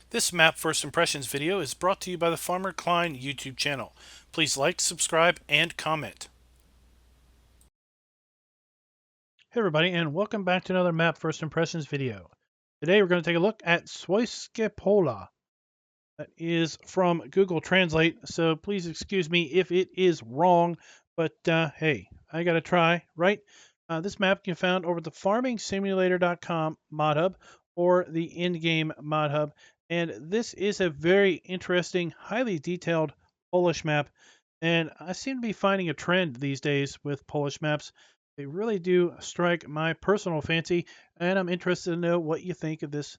This Map First Impressions video is brought to you by the Farmer Klein YouTube channel. Please like, subscribe, and comment. Hey everybody, and welcome back to another Map First Impressions video. Today we're going to take a look at Swojskie Pola. That is from Google Translate, so please excuse me if it is wrong, but hey, I got to try, right? This map can be found over at the farmingsimulator.com mod hub or the in-game mod hub, and this is a very interesting, highly detailed Polish map, and I seem to be finding a trend these days with Polish maps. They really do strike my personal fancy, and I'm interested to know what you think of this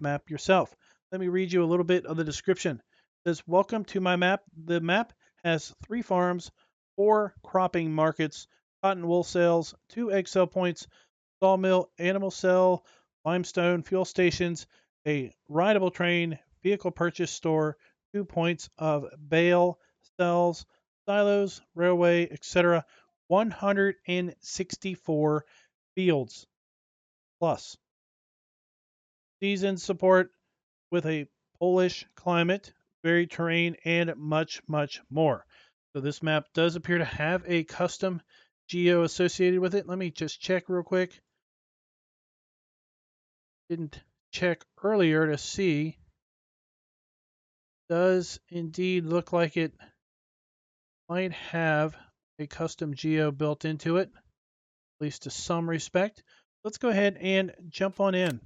map yourself. Let me read you a little bit of the description. It says, welcome to my map. The map has 3 farms, 4 cropping markets, cotton wool sales, 2 egg sell points, sawmill, animal cell, limestone fuel stations, a rideable train, vehicle purchase store, 2 points of bale, cells, silos, railway, etc. 164 fields plus. Season support with a Polish climate, varied terrain, and much, much more. So this map does appear to have a custom geo associated with it. Let me just check real quick. Didn't check earlier to see. Does indeed look like it might have a custom geo built into it, at least to some respect. Let's go ahead and jump on in.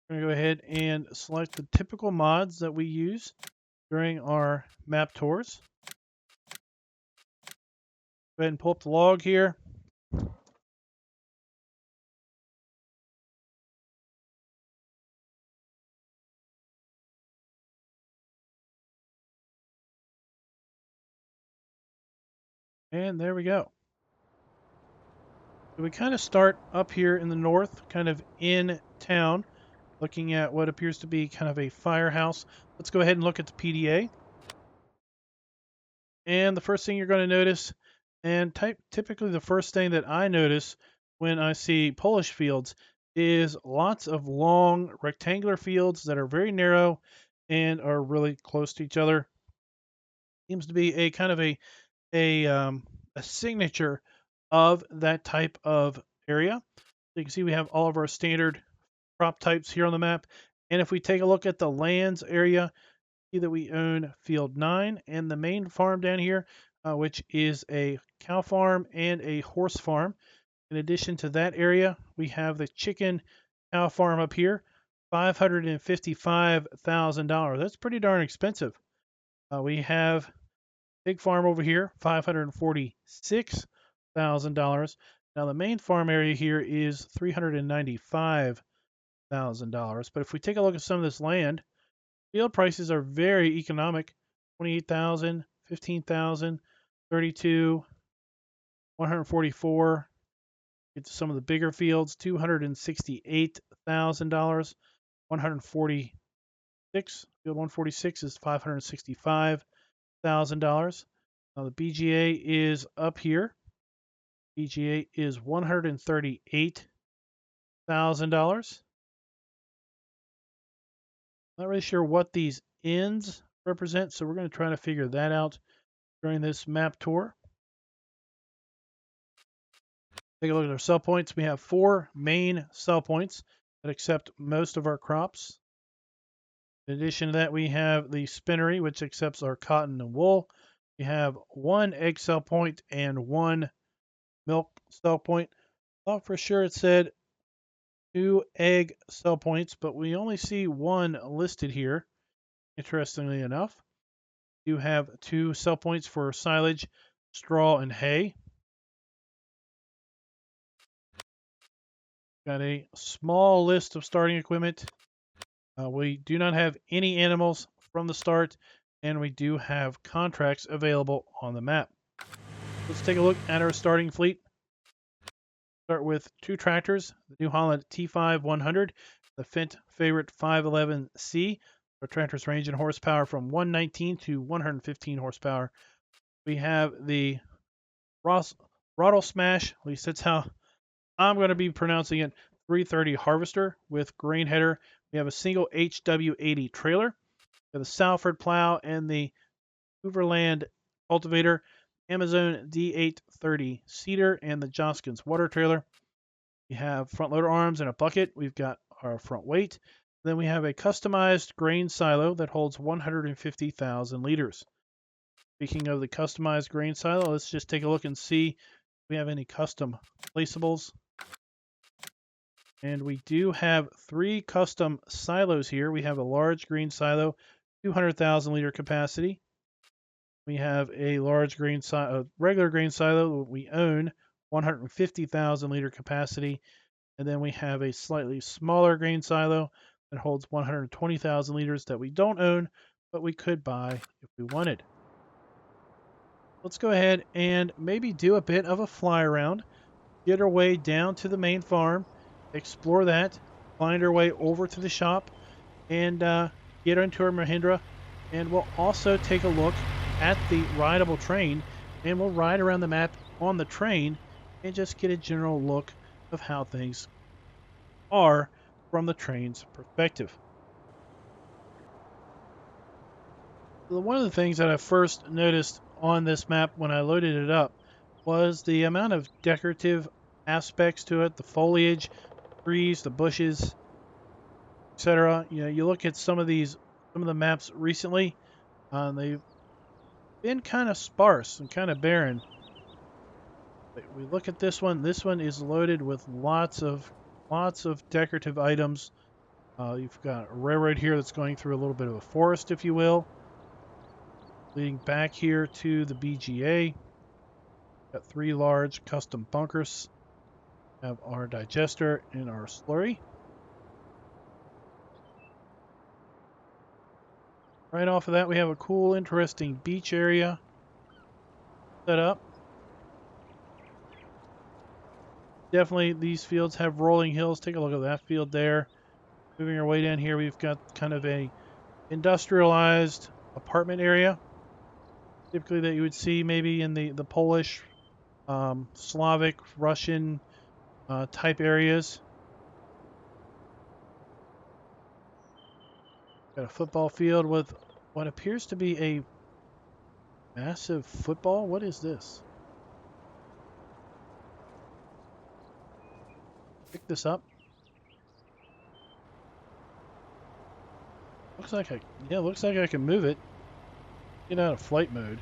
We're going to go ahead and select the typical mods that we use during our map tours. Go ahead and pull up the log here. And there we go. So we kind of start up here in the north, kind of in town, looking at what appears to be kind of a firehouse. Let's go ahead and look at the PDA. And the first thing you're going to notice, and typically the first thing that I notice when I see Polish fields, is lots of long rectangular fields that are very narrow and are really close to each other. Seems to be a kind of a signature of that type of area. So you can see we have all of our standard crop types here on the map. And if we take a look at the lands area, see that we own field 9 and the main farm down here, which is a cow farm and a horse farm. In addition to that area, we have the chicken cow farm up here, $555,000. That's pretty darn expensive. We have big farm over here, $546,000. Now the main farm area here is $395,000. But if we take a look at some of this land, field prices are very economic. 28,000, 15,000, 32, 144. Get to some of the bigger fields, $268,000, 146. Field 146 is $565,000. Now the BGA is up here. BGA is $138,000. Not really sure what these ends represent, so we're going to try to figure that out during this map tour. Take a look at our sell points. We have 4 main sell points that accept most of our crops. In addition to that, we have the spinnery, which accepts our cotton and wool. We have 1 egg sell point and 1 milk sell point. I thought for sure it said 2 egg sell points, but we only see 1 listed here, interestingly enough. You have 2 sell points for silage, straw, and hay. Got a small list of starting equipment. We do not have any animals from the start, and we do have contracts available on the map. Let's take a look at our starting fleet. Start with 2 tractors, the New Holland T5 100, the FENDT FAVORIT 511C. Our tractors range in horsepower from 119 to 115 horsepower. We have the Rottle Smash, at least that's how I'm going to be pronouncing it, 330 harvester with grain header. We have a single HW80 trailer. We have the Salford plow and the Hooverland cultivator, Amazon D830 seeder, and the Joskins water trailer. We have front loader arms and a bucket. We've got our front weight. Then we have a customized grain silo that holds 150,000 liters. Speaking of the customized grain silo, let's just take a look and see if we have any custom placeables. And we do have 3 custom silos here. We have a large grain silo, 200,000 liter capacity. We have a large grain silo, regular grain silo that we own, 150,000 liter capacity. And then we have a slightly smaller grain silo that holds 120,000 liters that we don't own, but we could buy if we wanted. Let's go ahead and maybe do a bit of a fly around, get our way down to the main farm, explore that, find our way over to the shop, and get into our Mahindra. And we'll also take a look at the rideable train, and we'll ride around the map on the train and just get a general look of how things are from the train's perspective. One of the things that I first noticed on this map when I loaded it up was the amount of decorative aspects to it, the foliage, trees, the bushes, etc. You know, you look at some of the maps recently, they've been kind of sparse and kind of barren. But we look at this one. This one is loaded with lots of decorative items. You've got a railroad here that's going through a little bit of a forest, if you will, leading back here to the BGA. Got 3 large custom bunkers. Have our digester and our slurry. Right off of that, we have a cool, interesting beach area set up. Definitely, these fields have rolling hills. Take a look at that field there. Moving our way down here, we've got kind of a industrialized apartment area. Typically that you would see maybe in the Polish, Slavic, Russian type areas. Got a football field with what appears to be a massive football. What is this? Pick this up. Looks like I can move it. Get out of flight mode.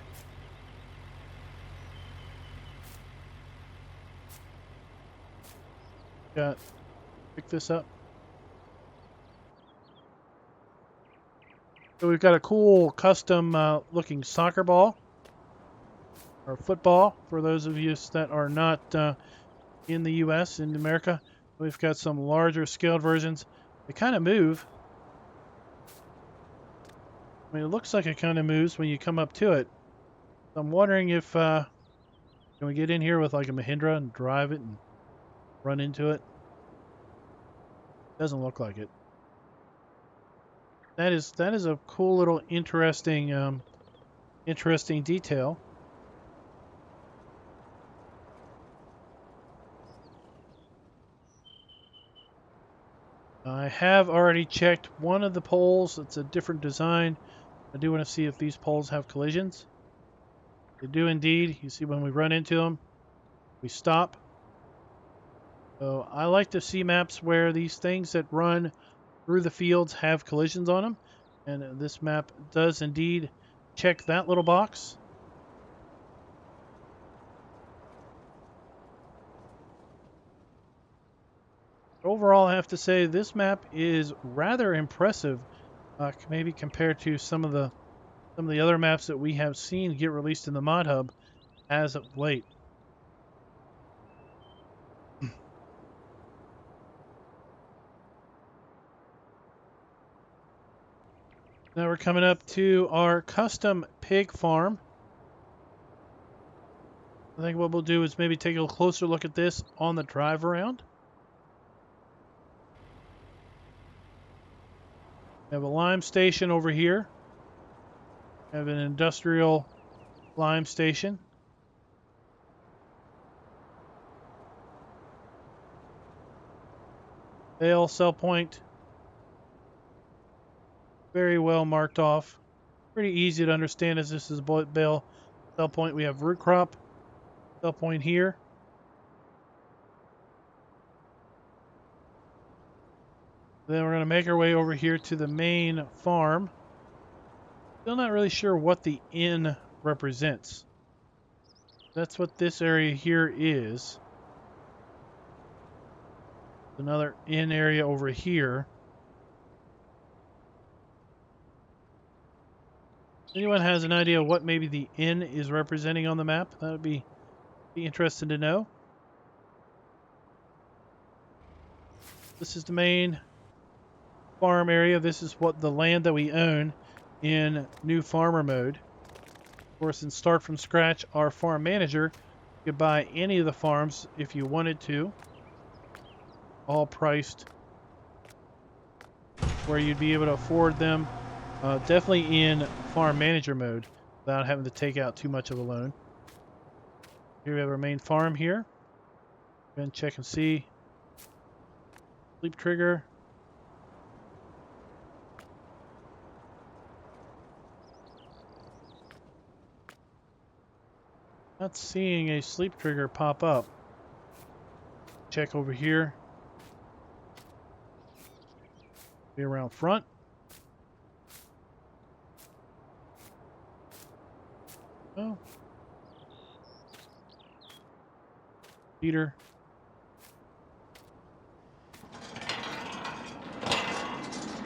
Pick this up. So we've got a cool custom looking soccer ball or football for those of you that are not in the US, in America. We've got some larger scaled versions. They kind of move. I mean, it looks like it kind of moves when you come up to it. So I'm wondering if can we get in here with like a Mahindra and drive it and run into it? Doesn't look like it. That is a cool little interesting detail. I have already checked one of the poles. It's a different design. I do want to see if these poles have collisions. They do indeed. You see when we run into them, we stop. So I like to see maps where these things that run through the fields have collisions on them. And this map does indeed check that little box. Overall, I have to say this map is rather impressive, maybe compared to some of the other maps that we have seen get released in the Mod Hub as of late. Now we're coming up to our custom pig farm. I think what we'll do is maybe take a closer look at this on the drive around. We have a lime station over here. We have an industrial lime station. Bale, sell point. Very well marked off. Pretty easy to understand as this is bale, sell point. We have root crop, sell point here. Then we're going to make our way over here to the main farm. Still not really sure what the inn represents. That's what this area here is. Another inn area over here. Anyone has an idea what maybe the inn is representing on the map? That would be interesting to know. This is the main farm area. This is what the land that we own in new farmer mode. Of course, in Start from Scratch, our farm manager could buy any of the farms if you wanted to. All priced where you'd be able to afford them. Definitely in farm manager mode without having to take out too much of a loan. Here we have our main farm here. Go ahead and check and see. Sleep trigger. Not seeing a sleep trigger pop up. Check over here. Be around front. Oh. Heater.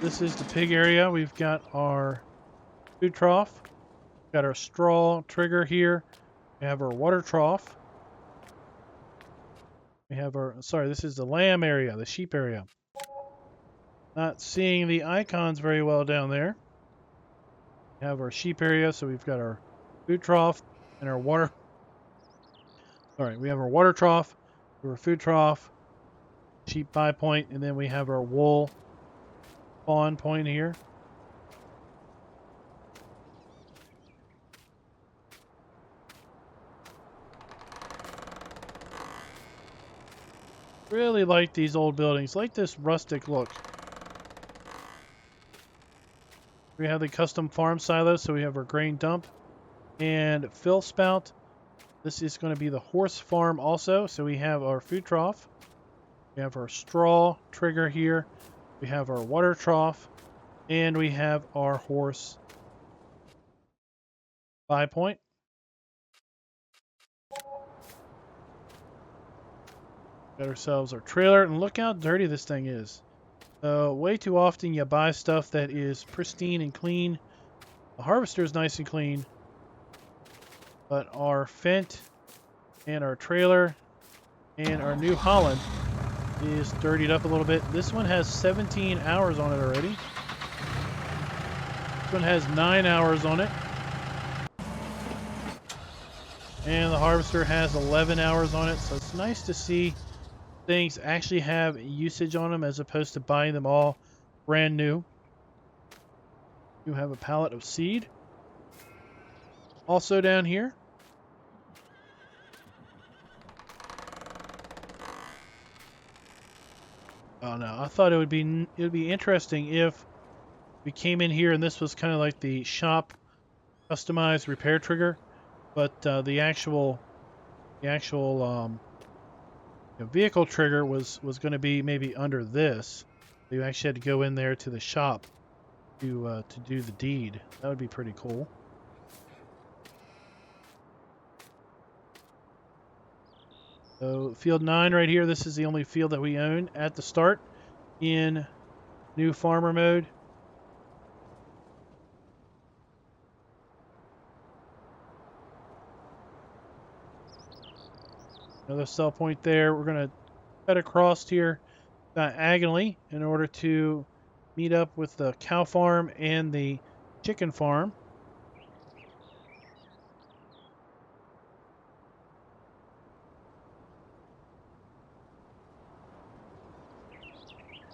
This is the pig area. We've got our food trough. We've got our straw trigger here. We have our water trough. We have our, sorry, this is the lamb area, the sheep area. Not seeing the icons very well down there. We have our sheep area, so we've got our food trough and our water. Sorry, we have our water trough, our food trough, sheep buy point, and then we have our wool spawn point here. Really like these old buildings, like this rustic look. We have the custom farm silos, so we have our grain dump and fill spout. This is going to be the horse farm also, so we have our food trough. We have our straw trigger here. We have our water trough, and we have our horse buy point. Got ourselves our trailer, and look how dirty this thing is. Way too often you buy stuff that is pristine and clean. The harvester is nice and clean, but our FENDT and our trailer and our New Holland is dirtied up a little bit. This one has 17 hours on it already. This one has 9 hours on it. And the harvester has 11 hours on it, so it's nice to see things actually have usage on them as opposed to buying them all brand new. You have a pallet of seed. Also down here. Oh no, I thought it would be interesting if we came in here and this was kind of like the shop customized repair trigger, but the actual vehicle trigger was going to be maybe under this. You actually had to go in there to the shop to do the deed. That would be pretty cool. So field 9 right here, this is the only field that we own at the start in new farmer mode. Another sell point there. We're going to cut across here diagonally in order to meet up with the cow farm and the chicken farm.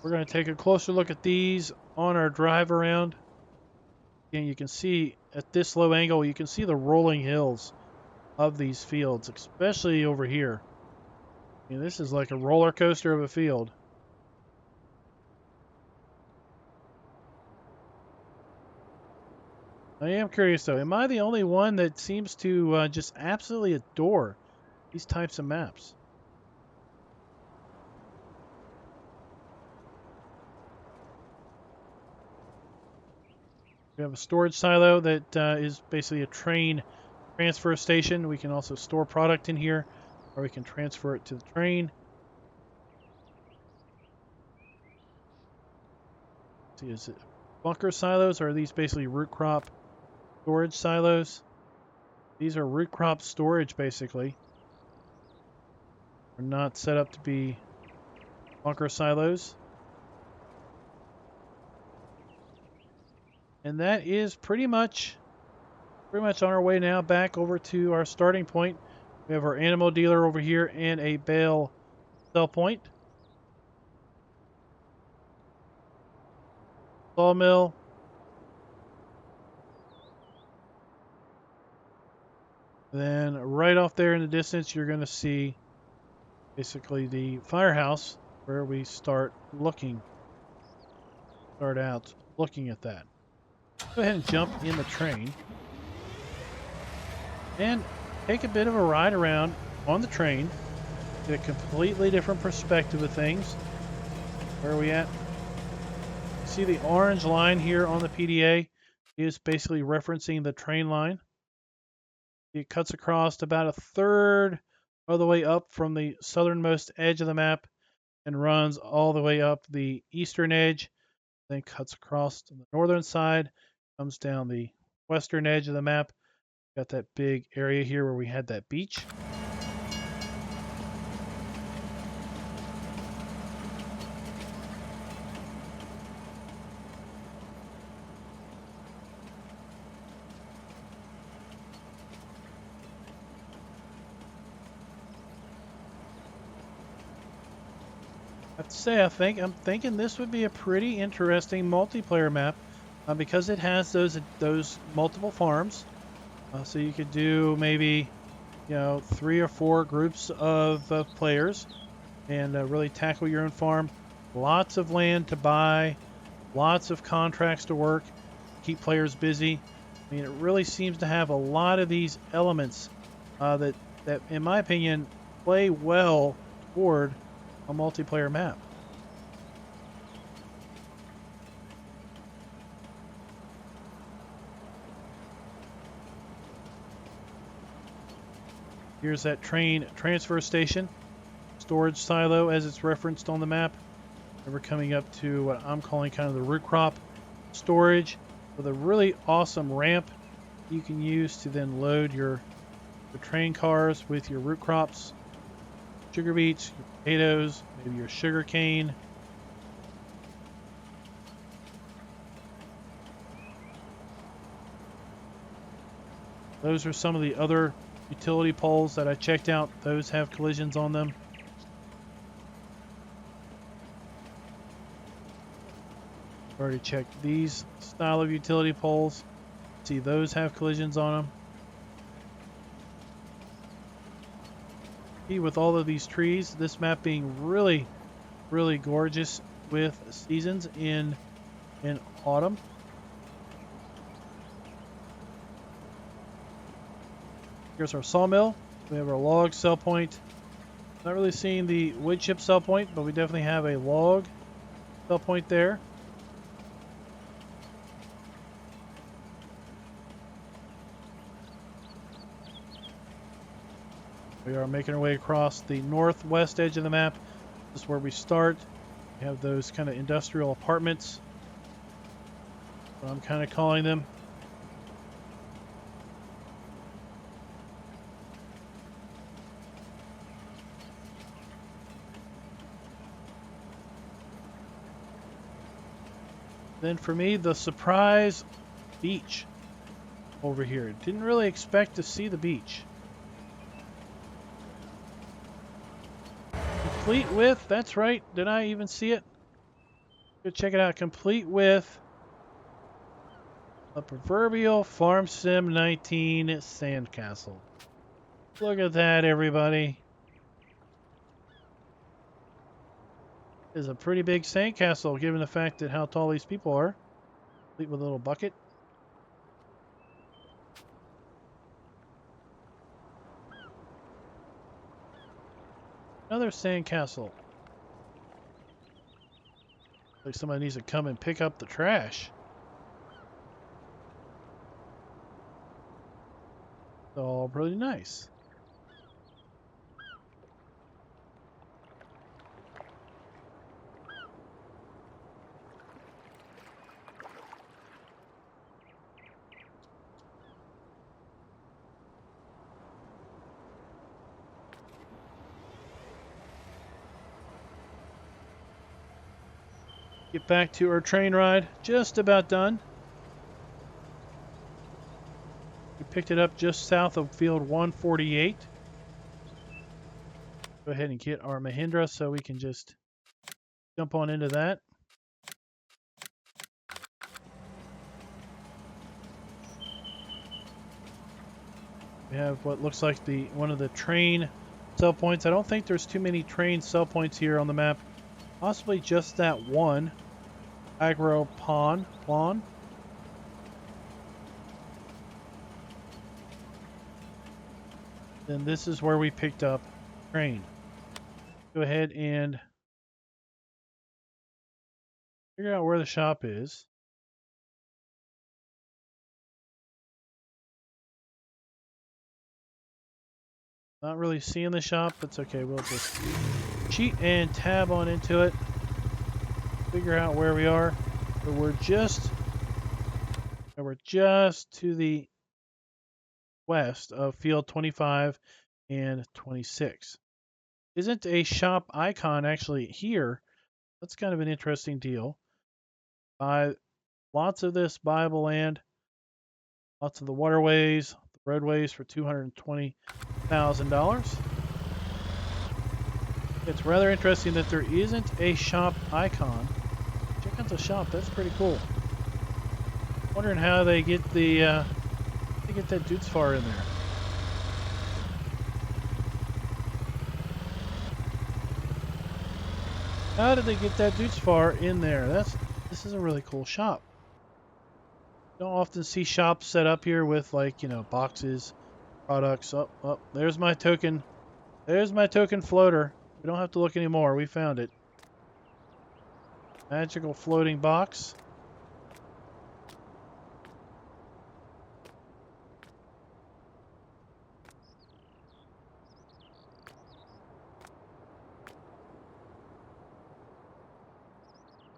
We're going to take a closer look at these on our drive around. And you can see at this low angle, you can see the rolling hills of these fields, especially over here. I mean, this is like a roller coaster of a field. I am curious though. Am I the only one that seems to just absolutely adore these types of maps? We have a storage silo that is basically a train transfer station. We can also store product in here, or we can transfer it to the train. See, is it bunker silos, or are these basically root crop storage silos? These are root crop storage, basically. They're not set up to be bunker silos. And that is pretty much on our way now back over to our starting point. We have our animal dealer over here and a bale sell point. Sawmill. Then right off there in the distance, you're going to see basically the firehouse where we start out looking at that. Go ahead and jump in the train and take a bit of a ride around on the train. Get a completely different perspective of things. Where are we at? See the orange line here on the PDA is basically referencing the train line. It cuts across about a third of the way up from the southernmost edge of the map and runs all the way up the eastern edge, then cuts across to the northern side, comes down the western edge of the map. Got that big area here where we had that beach. I have to say, I'm thinking this would be a pretty interesting multiplayer map because it has those multiple farms. So you could do maybe, 3 or 4 groups of players and really tackle your own farm. Lots of land to buy, lots of contracts to work, keep players busy. I mean, it really seems to have a lot of these elements that, in my opinion, play well toward a multiplayer map. Here's that train transfer station, storage silo as it's referenced on the map. And we're coming up to what I'm calling kind of the root crop storage with a really awesome ramp you can use to then load your train cars with your root crops, sugar beets, your potatoes, maybe your sugar cane. Those are some of the other utility poles that I checked out. Those have collisions on them. Already checked these style of utility poles. See, those have collisions on them. See, with all of these trees, this map being really, really gorgeous with seasons in autumn. Here's our sawmill. We have our log sell point. Not really seeing the wood chip sell point, but we definitely have a log sell point there. We are making our way across the northwest edge of the map. This is where we start. We have those kind of industrial apartments. So I'm kind of calling them. Then for me, the surprise beach over here. Didn't really expect to see the beach. Complete with, that's right. Did I even see it? Go check it out. Complete with a proverbial Farm Sim 19 sandcastle. Look at that, everybody. Is a pretty big sandcastle given the fact that how tall these people are. Complete with a little bucket. Another sandcastle. Like somebody needs to come and pick up the trash. It's all really nice. Get back to our train ride. Just about done. We picked it up just south of field 148. Go ahead and get our Mahindra so we can just jump on into that. We have what looks like one of the train sell points. I don't think there's too many train sell points here on the map. Possibly just that one. Agro Pawn. Then this is where we picked up train. Go ahead and figure out where the shop is. Not really seeing the shop. That's okay. We'll just cheat and tab on into it. Figure out where we are. But we're just to the west of field 25 and 26. Isn't a shop icon actually here? That's kind of an interesting deal. Buy lots of this buyable land, lots of the waterways, the roadways for $220,000. It's rather interesting that there isn't a shop icon. Check out the shop. That's pretty cool. Wondering how they get that Dudes Far in there. How did they get that Dudes Far in there? This is a really cool shop. Don't often see shops set up here with, like, you know, boxes, products. Oh, there's my token. There's my token floater. We don't have to look anymore. We found it. Magical floating box.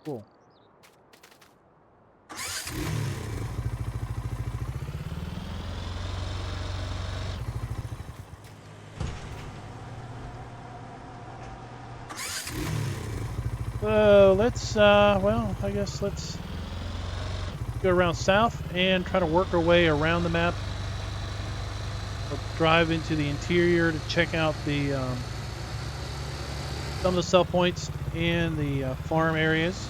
Cool. So let's, well, I guess let's go around south and try to work our way around the map. We'll drive into the interior to check out the some of the sell points and the farm areas.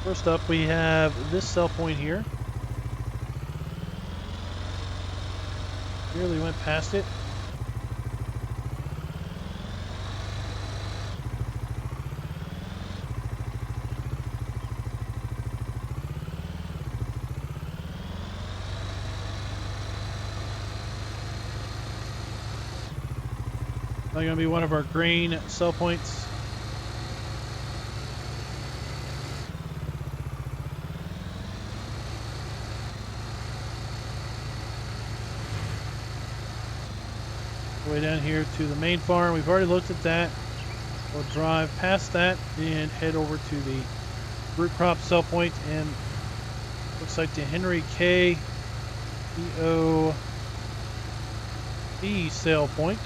First up, we have this sell point here. Nearly went past it. Probably going to be one of our grain sell points. Way down here to the main farm. We've already looked at that. We'll drive past that and head over to the root crop sell point, and looks like the Henry K. EOB sale point.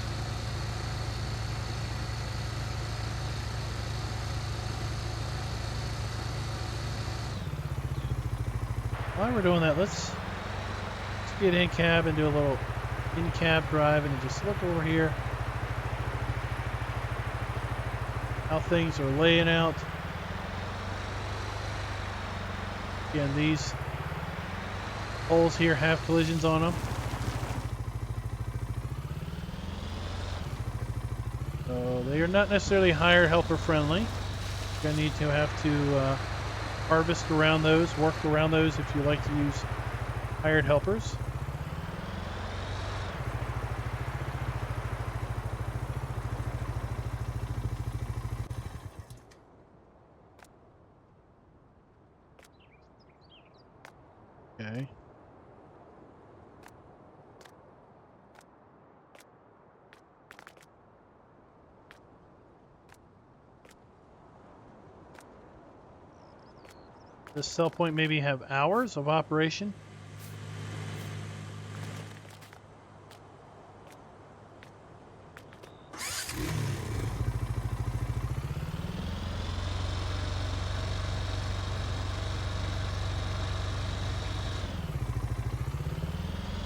While we're doing that, let's get in cab and do a little in-cab drive and just look over here how things are laying out. Again, these poles here have collisions on them, so they are not necessarily hired helper friendly. You're going to need to have to harvest around those, work around those if you like to use hired helpers. Okay. This cell point maybe have hours of operation.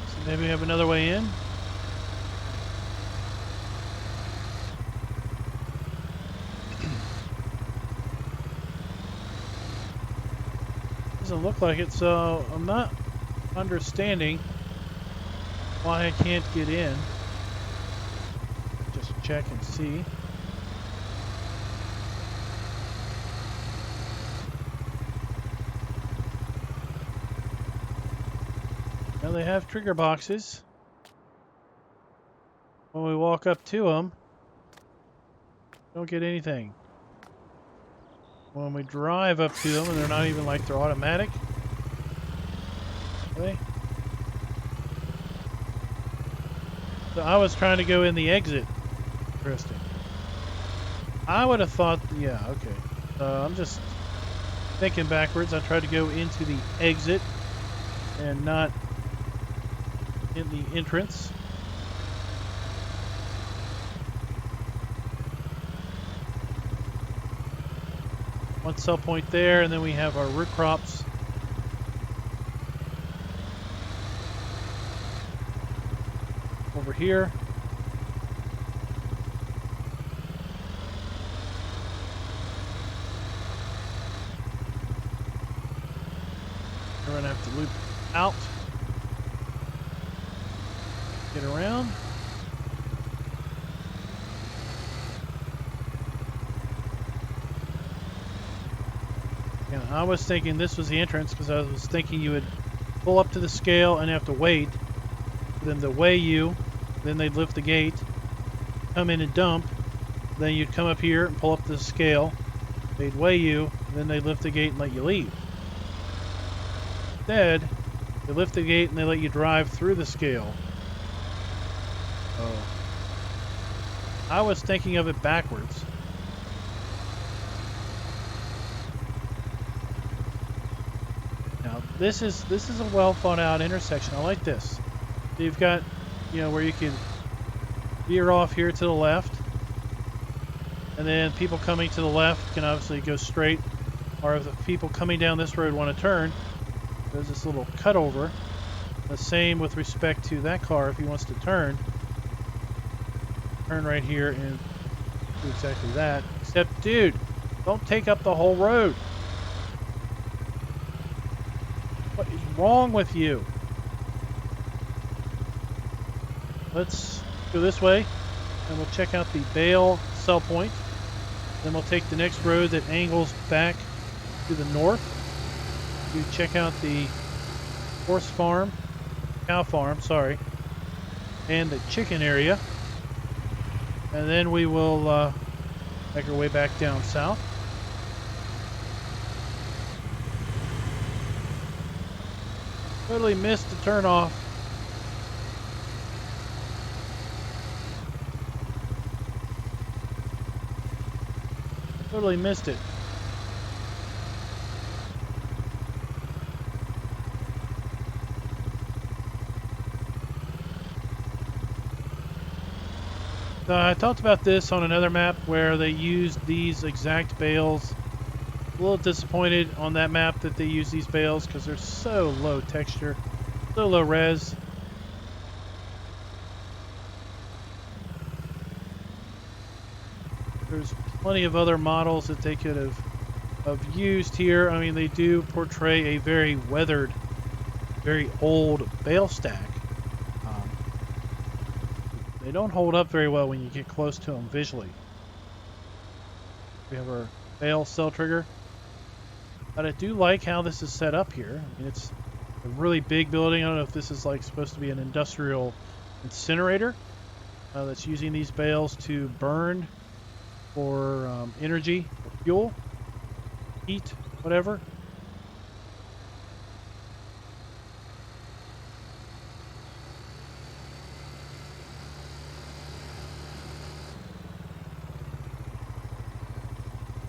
So maybe we have another way in. Doesn't look like it, so I'm not understanding why I can't get in. Just check and see. Now they have trigger boxes. When we walk up to them, don't get anything. When we drive up to them, and they're not even like they're automatic. Okay. So I was trying to go in the exit. Interesting. I would have thought, yeah, okay. I'm just thinking backwards. I tried to go into the exit and not in the entrance. One cell point there, and then we have our root crops. Over here. We're going to have to loop out. Get around. Yeah, I was thinking this was the entrance because I was thinking you would pull up to the scale and have to wait for them to weigh you. Then they'd lift the gate, come in and dump. Then you'd come up here and pull up the scale. They'd weigh you, then they'd lift the gate and let you leave. Instead, they lift the gate and they let you drive through the scale. Oh. I was thinking of it backwards. Now, this is a well thought out intersection. I like this. So you've got, you know, where you can veer off here to the left. And then people coming to the left can obviously go straight. Or if the people coming down this road want to turn, there's this little cutover. The same with respect to that car if he wants to turn. Turn right here and do exactly that. Except, dude, don't take up the whole road. What is wrong with you? Let's go this way and we'll check out the bale cell point. Then we'll take the next road that angles back to the north to check out the horse farm, cow farm, sorry, and the chicken area. And then we will make our way back down south. Totally missed the turnoff. Totally missed it. I talked about this on another map where they used these exact bales. A little disappointed on that map that they use these bales because they're so low texture, so low res. There's plenty of other models that they could have used here. I mean, they do portray a very weathered, very old bale stack. They don't hold up very well when you get close to them visually. We have our bale cell trigger. But I do like how this is set up here. I mean, it's a really big building. I don't know if this is like supposed to be an industrial incinerator that's using these bales to burn for energy, or fuel, heat, whatever.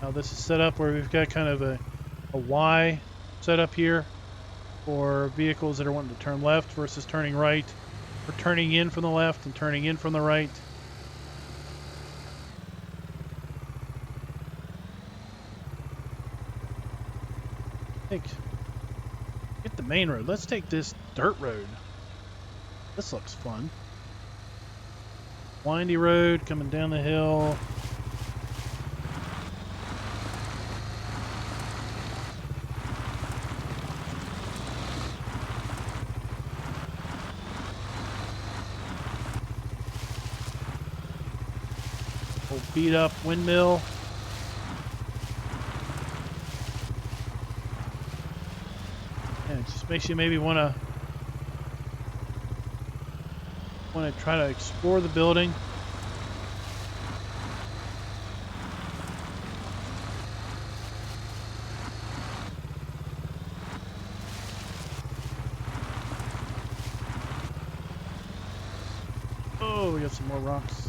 Now this is set up where we've got kind of a Y setup here for vehicles that are wanting to turn left versus turning right, or turning in from the left and turning in from the right. Get the main road. Let's take this dirt road. This looks fun. Windy road coming down the hill. Old beat up windmill. And it just makes you maybe want to try to explore the building. Oh, we got some more rocks.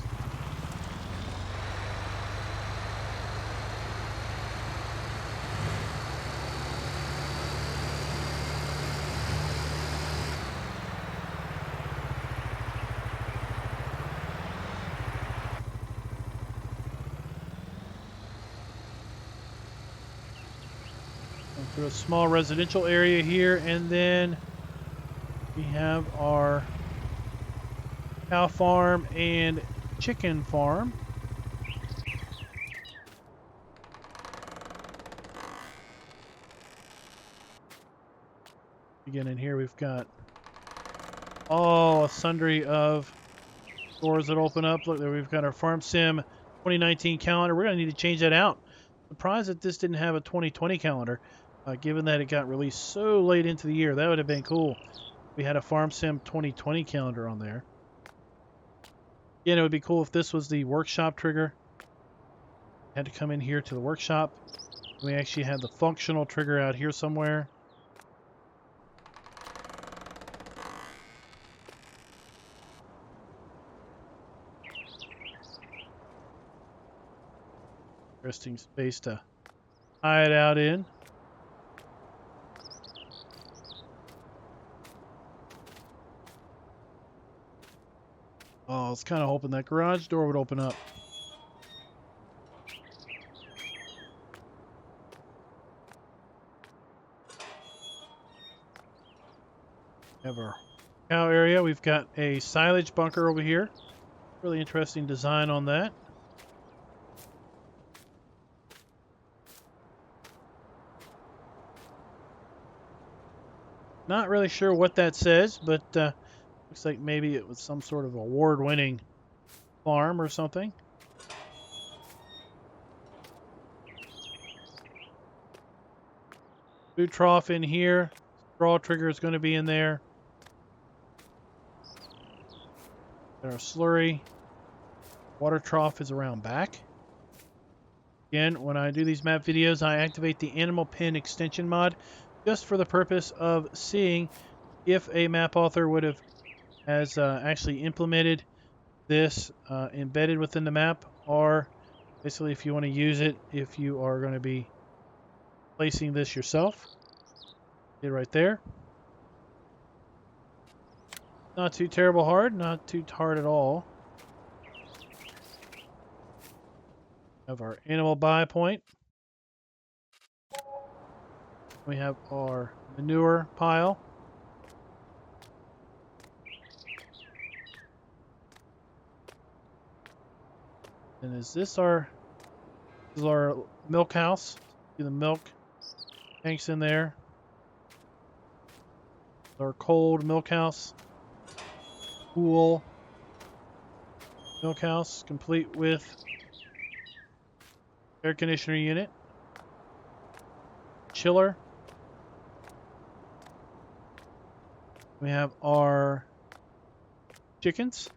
Through a small residential area here, and then we have our cow farm and chicken farm. Again, in here we've got all a sundry of doors that open up. Look there, we've got our Farm Sim 2019 calendar. We're going to need to change that out. Surprised that this didn't have a 2020 calendar. Given that it got released so late into the year, that would have been cool. We had a Farm Sim 2020 calendar on there. Again, it would be cool if this was the workshop trigger. Had to come in here to the workshop. We actually had the functional trigger out here somewhere. Interesting space to hide out in. Oh, I was kind of hoping that garage door would open up. We have our cow area. We've got a silage bunker over here. Really interesting design on that. Not really sure what that says, but looks like maybe it was some sort of award-winning farm or something. Food trough in here. Straw trigger is going to be in there. Got our slurry. Water trough is around back. Again, when I do these map videos, I activate the animal pen extension mod just for the purpose of seeing if a map author would have actually implemented this embedded within the map, or basically if you want to use it, if you are going to be placing this yourself. Get right there. Not too terrible hard, not too hard at all. Have our animal buy point. We have our manure pile. And is this our milk house? See the milk tanks in there. Our cold milk house. Cool milk house, complete with air conditioner unit. Chiller. We have our chickens.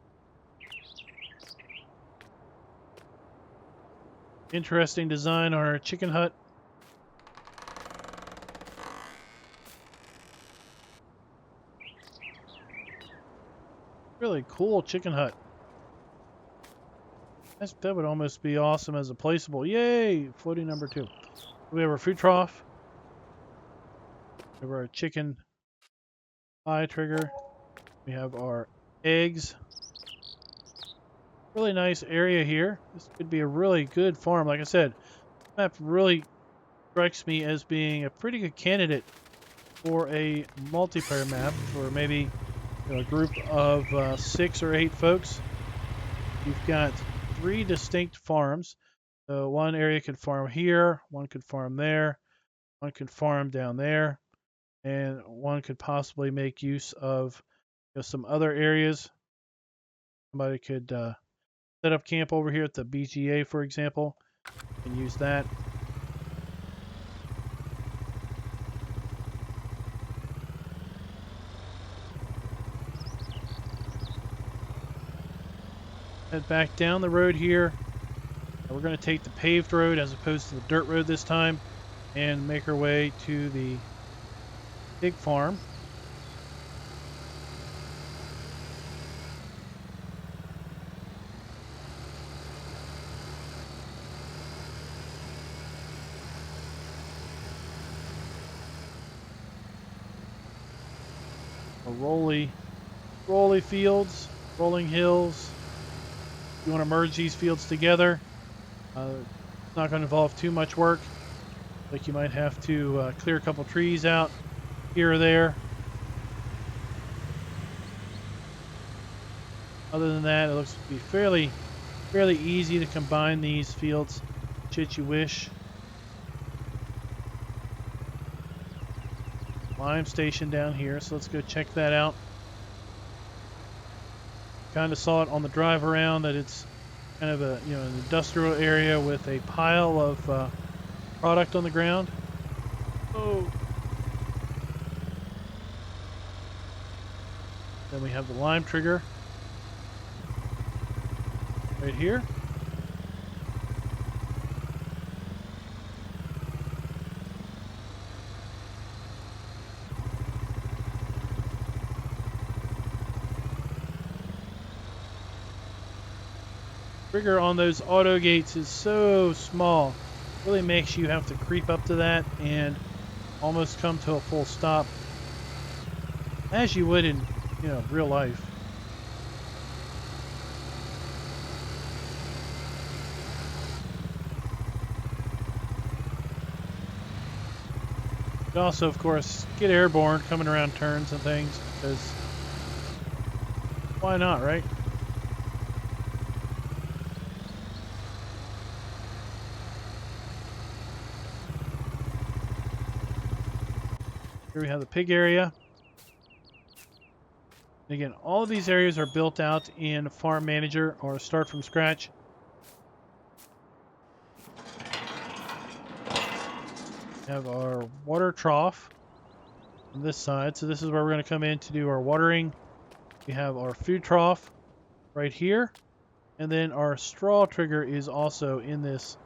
Interesting design on our chicken hut. Really cool chicken hut. That would almost be awesome as a placeable. Yay! Floating number 2. We have our food trough. We have our chicken pie trigger. We have our eggs. Really nice area here. This could be a really good farm. Like I said, this map really strikes me as being a pretty good candidate for a multiplayer map for maybe a group of 6 or 8 folks. You've got 3 distinct farms. So one area could farm here, one could farm there, one could farm down there, and one could possibly make use of some other areas. Somebody could set up camp over here at the BGA, for example, and use that. Head back down the road here. We're going to take the paved road as opposed to the dirt road this time and make our way to the pig farm. Rolly fields, rolling hills. You want to merge these fields together. It's not going to involve too much work. Like you might have to clear a couple trees out here or there. Other than that, it looks to be fairly easy to combine these fields should you wish. Lime station down here, so let's go check that out. Kind of saw it on the drive around that it's kind of a an industrial area with a pile of product on the ground. Oh. Then we have the lime trigger right here. Trigger on those auto gates is so small. Really makes you have to creep up to that and almost come to a full stop, as you would in real life. You also, of course, get airborne coming around turns and things, because why not, right? Here we have the pig area. And again, all of these areas are built out in Farm Manager or start from scratch. We have our water trough on this side. So this is where we're going to come in to do our watering. We have our food trough right here. And then our straw trigger is also in this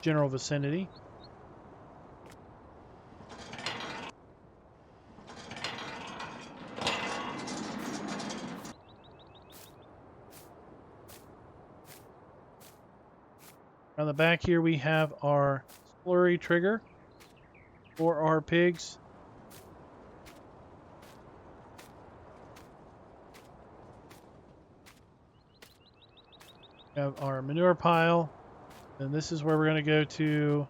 general vicinity. On the back here we have our slurry trigger for our pigs. We have our manure pile, and this is where we're going to go to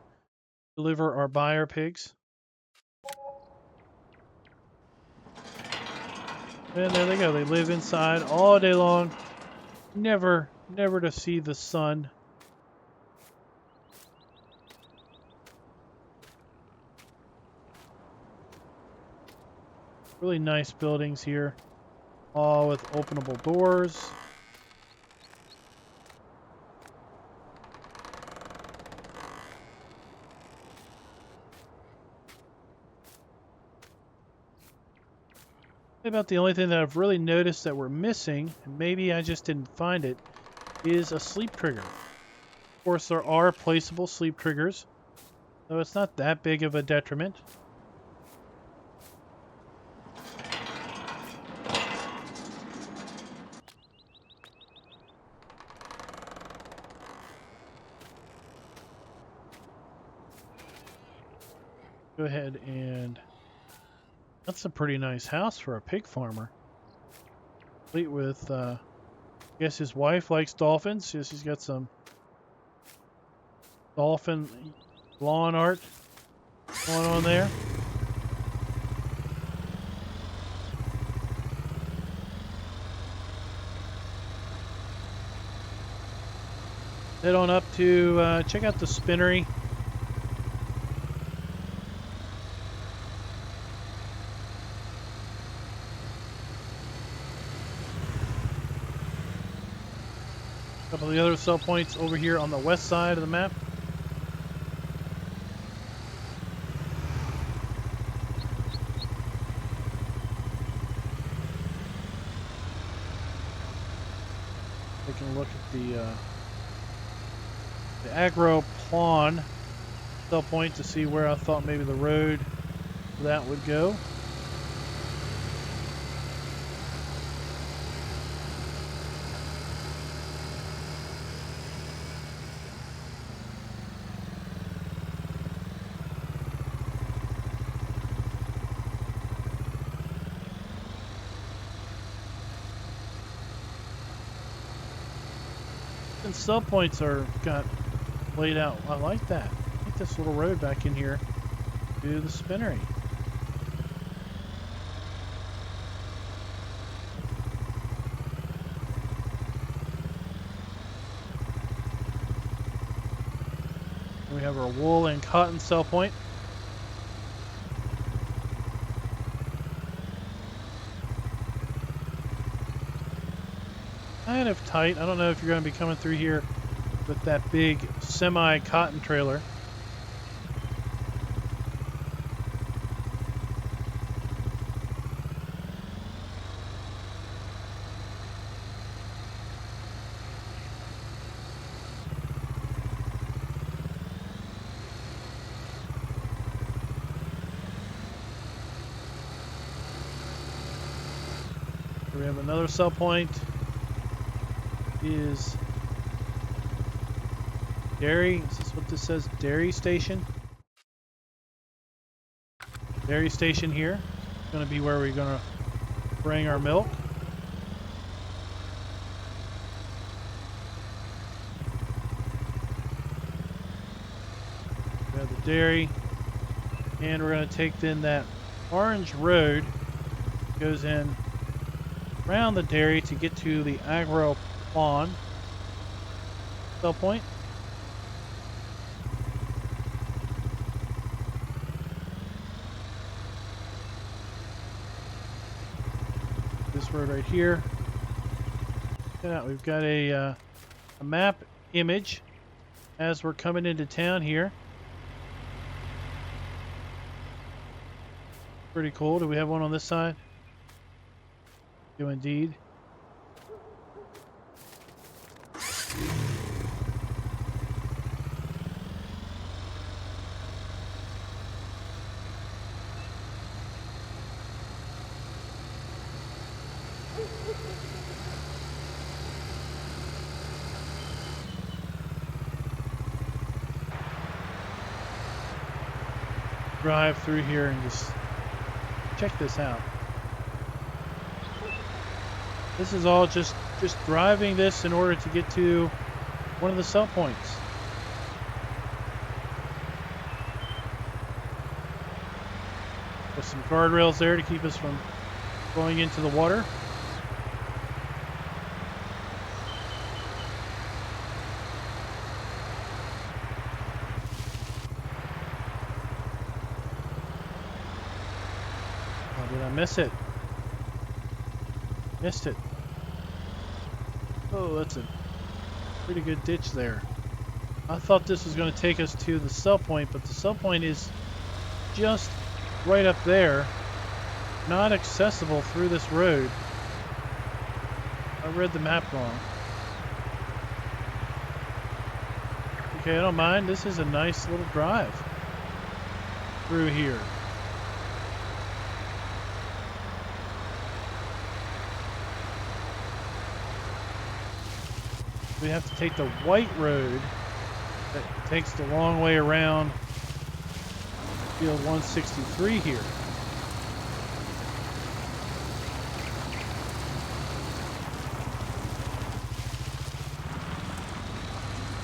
deliver our buyer pigs. And there they go. They live inside all day long. Never to see the sun. Really nice buildings here, all with openable doors. About the only thing that I've really noticed that we're missing, and maybe I just didn't find it, is a sleep trigger. Of course, there are placeable sleep triggers, so it's not that big of a detriment. go ahead and... That's a pretty nice house for a pig farmer. Complete with, I guess his wife likes dolphins. Yes, he's got some dolphin lawn art going on there. Head on up to check out the spinnery. A couple of the other cell points over here on the west side of the map. Taking a look at the agro pawn cell point to see where I thought maybe the road for that would go. And cell points are got laid out. I like that. I like this little road back in here to the spinnery. We have our wool and cotton cell point. Kind of tight. I don't know if you're going to be coming through here with that big semi-cotton trailer. We have another cell point. Is dairy, is this what this says? Dairy station? Dairy station here. It's going to be where we're going to bring our milk. We have the dairy. And we're going to take then that orange road, goes in around the dairy to get to the agro pawn cell point. This road right here. Yeah, we've got a map image as we're coming into town here. Pretty cool. Do we have one on this side? Do indeed. Drive through here and just check this out. This is all just driving this in order to get to one of the cell points. There's some guardrails there to keep us from going into the water. Oh, did I miss it? Missed it. Oh, that's a pretty good ditch there. I thought this was going to take us to the cell point, but the cell point is just right up there, not accessible through this road. I read the map wrong. Okay, I don't mind. This is a nice little drive through here. We have to take the white road that takes the long way around Field 163 here.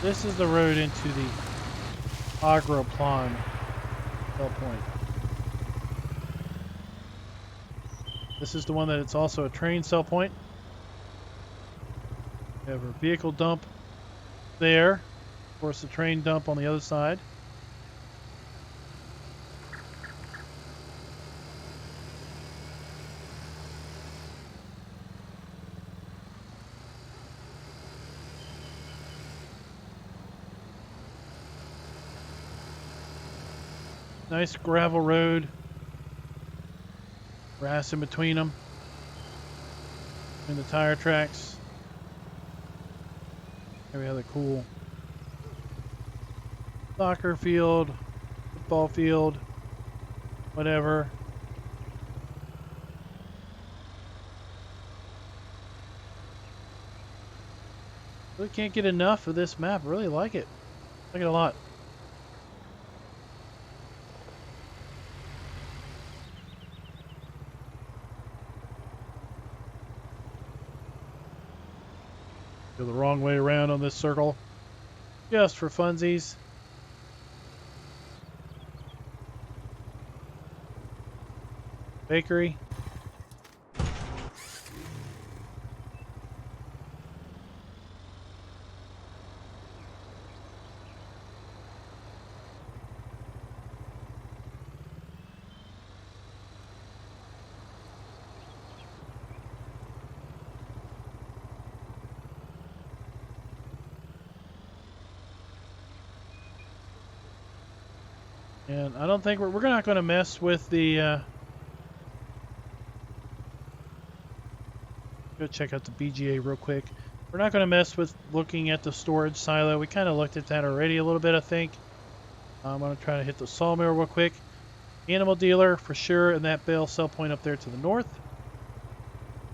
This is the road into the Agroplan cell point. This is the one that it's also a train cell point. We have our vehicle dump there. Of course, the train dump on the other side. Nice gravel road. Grass in between them. Between the tire tracks. Here we have the cool soccer field, football field, whatever. Really can't get enough of this map. Really like it. Like it a lot. Go the wrong way around on this circle. Just for funsies. Bakery. And I don't think we're not going to mess with the go check out the BGA real quick. We're not going to mess with looking at the storage silo. We kind of looked at that already a little bit, I think. I'm going to try to hit the sawmill real quick. Animal dealer for sure, and that bale sell point up there to the north.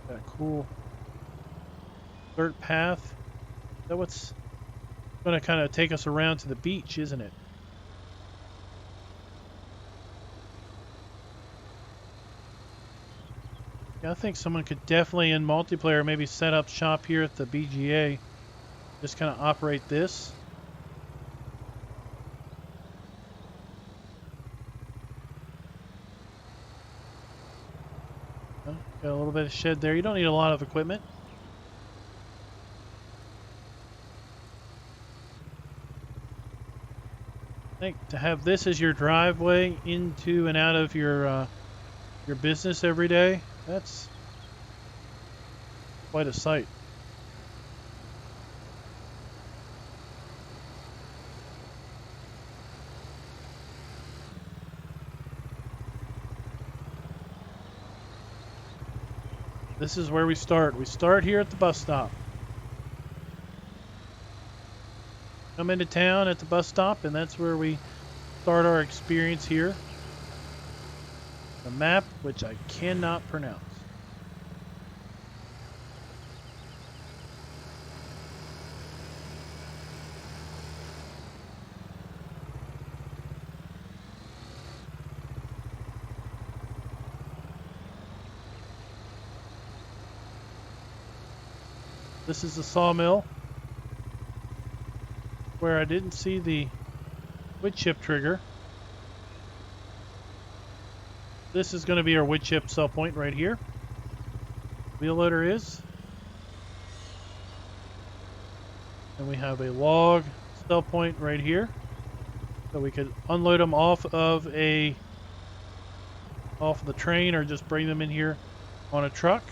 Got a cool dirt path. That what's going to kind of take us around to the beach, isn't it? Yeah, I think someone could definitely in multiplayer maybe set up shop here at the BGA. Just kind of operate this. Oh, got a little bit of shed there. You don't need a lot of equipment. I think to have this as your driveway into and out of your business every day, that's quite a sight. This is where we start. We start here at the bus stop. Come into town at the bus stop, and that's where we start our experience here. The map, which I cannot pronounce. This is the sawmill, where I didn't see the wood chip trigger. This is going to be our wood chip sell point right here. Wheel loader is. And we have a log sell point right here. So we could unload them off of the train or just bring them in here on a truck.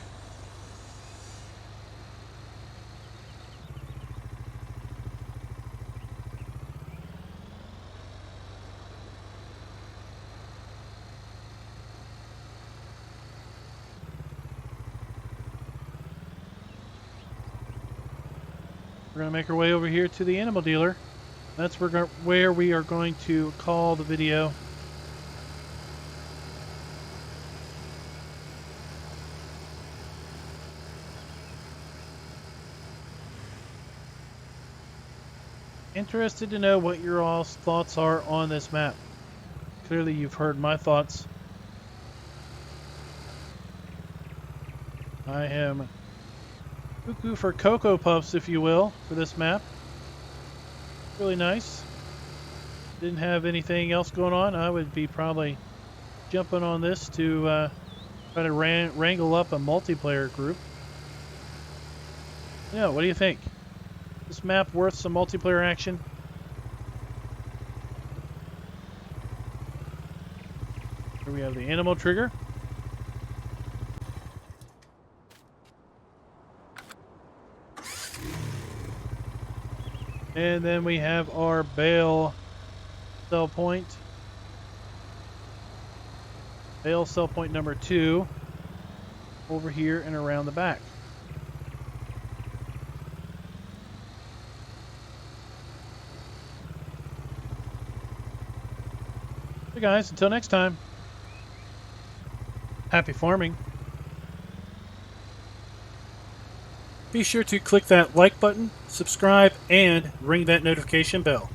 We're going to make our way over here to the animal dealer. That's where we are going to call the video. Interested to know what your all's thoughts are on this map. clearly you've heard my thoughts. I am cuckoo for Cocoa Puffs, if you will, for this map. Really nice. Didn't have anything else going on. I would be probably jumping on this to try to wrangle up a multiplayer group. Yeah, what do you think? This map worth some multiplayer action? Here we have the animal trigger. And then we have our bale cell point. Bale cell point number 2 over here and around the back. Hey guys, until next time, happy farming. Be sure to click that like button, subscribe, and ring that notification bell.